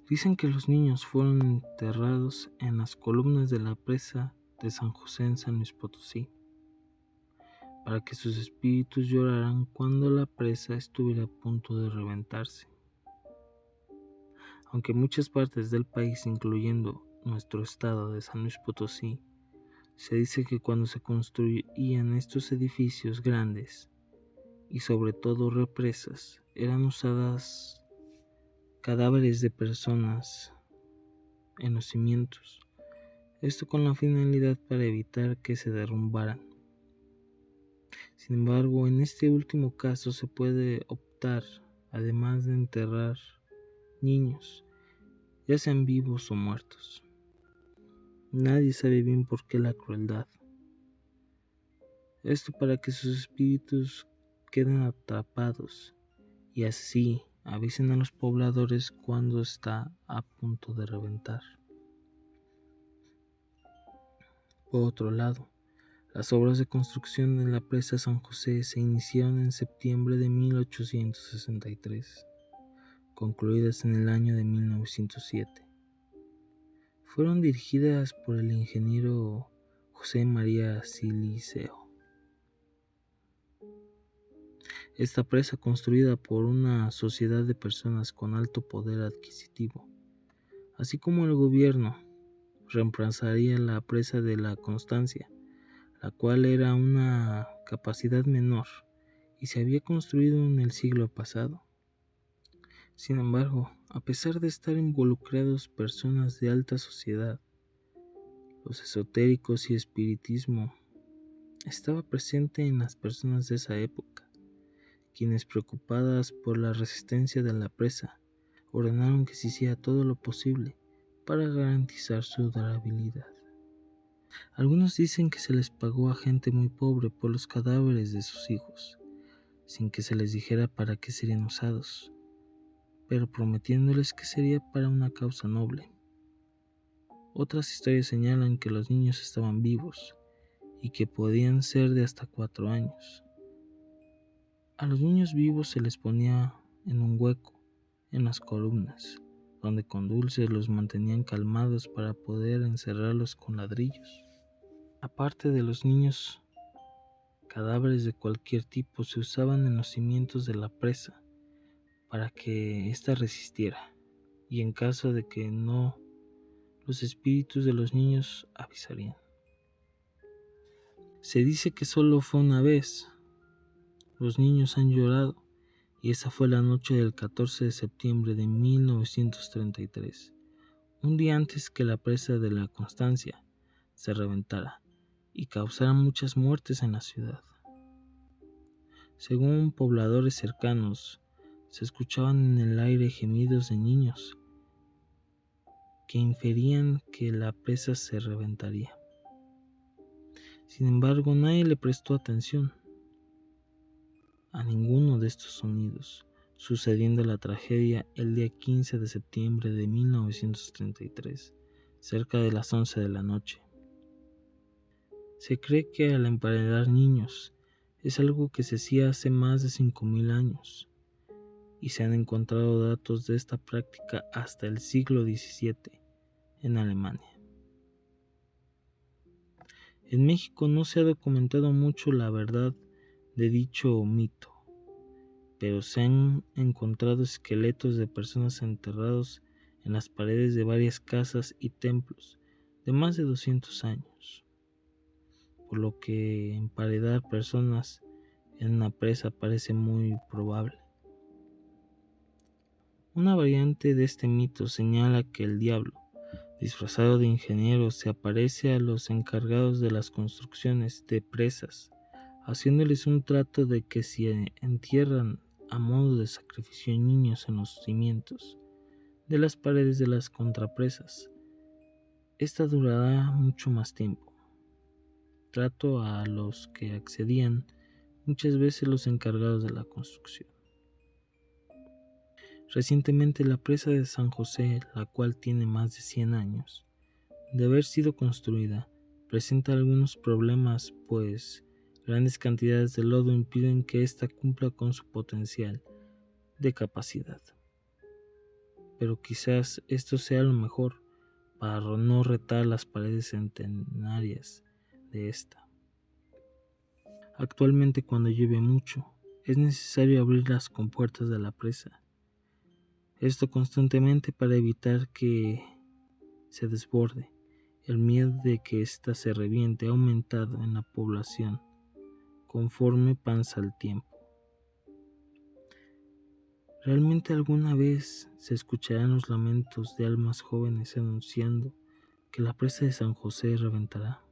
Dicen que los niños fueron enterrados en las columnas de la presa de San José en San Luis Potosí, para que sus espíritus lloraran cuando la presa estuviera a punto de reventarse. Aunque muchas partes del país, incluyendo nuestro estado de San Luis Potosí, se dice que cuando se construían estos edificios grandes y sobre todo represas, eran usadas cadáveres de personas en los cimientos, esto con la finalidad para evitar que se derrumbaran. Sin embargo, en este último caso se puede optar, además de enterrar niños, ya sean vivos o muertos. Nadie sabe bien por qué la crueldad. Esto para que sus espíritus queden atrapados y así avisen a los pobladores cuando está a punto de reventar. Por otro lado, las obras de construcción de la presa San José se iniciaron en septiembre de 1863, concluidas en el año de 1907. Fueron dirigidas por el ingeniero José María Siliceo. Esta presa, construida por una sociedad de personas con alto poder adquisitivo, así como el gobierno, reemplazaría la presa de la Constancia, la cual era una capacidad menor y se había construido en el siglo pasado. Sin embargo, a pesar de estar involucrados personas de alta sociedad, los esotéricos y espiritismo estaba presente en las personas de esa época, quienes, preocupadas por la resistencia de la presa, ordenaron que se hiciera todo lo posible para garantizar su durabilidad. Algunos dicen que se les pagó a gente muy pobre por los cadáveres de sus hijos, sin que se les dijera para qué serían usados, pero prometiéndoles que sería para una causa noble. Otras historias señalan que los niños estaban vivos y que podían ser de hasta 4 años. A los niños vivos se les ponía en un hueco en las columnas, donde con dulces los mantenían calmados para poder encerrarlos con ladrillos. Aparte de los niños, cadáveres de cualquier tipo se usaban en los cimientos de la presa para que ésta resistiera, y en caso de que no, los espíritus de los niños avisarían. Se dice que solo fue una vez. Los niños han llorado, y esa fue la noche del 14 de septiembre de 1933, un día antes que la presa de la Constancia se reventara y causara muchas muertes en la ciudad. Según pobladores cercanos, se escuchaban en el aire gemidos de niños que inferían que la presa se reventaría. Sin embargo, nadie le prestó atención a ninguno de estos sonidos, sucediendo la tragedia el día 15 de septiembre de 1933, cerca de las 11 de la noche. Se cree que al emparedar niños es algo que se hacía hace más de 5.000 años, y se han encontrado datos de esta práctica hasta el siglo XVII en Alemania. En México no se ha documentado mucho la verdad de dicho mito, pero se han encontrado esqueletos de personas enterrados en las paredes de varias casas y templos de más de 200 años, por lo que emparedar personas en una presa parece muy probable. Una variante de este mito señala que el diablo, disfrazado de ingeniero, se aparece a los encargados de las construcciones de presas, haciéndoles un trato de que si entierran a modo de sacrificio niños en los cimientos de las paredes de las contrapresas, esta durará mucho más tiempo. Trato a los que accedían muchas veces los encargados de la construcción. Recientemente la presa de San José, la cual tiene más de 100 años de haber sido construida, presenta algunos problemas, pues grandes cantidades de lodo impiden que ésta cumpla con su potencial de capacidad. pero quizás esto sea lo mejor para no retar las paredes centenarias de esta. Actualmente, cuando llueve mucho, es necesario abrir las compuertas de la presa. Esto constantemente para evitar que se desborde. El miedo de que ésta se reviente ha aumentado en la población conforme pasa el tiempo. ¿Realmente alguna vez se escucharán los lamentos de almas jóvenes anunciando que la presa de San José reventará?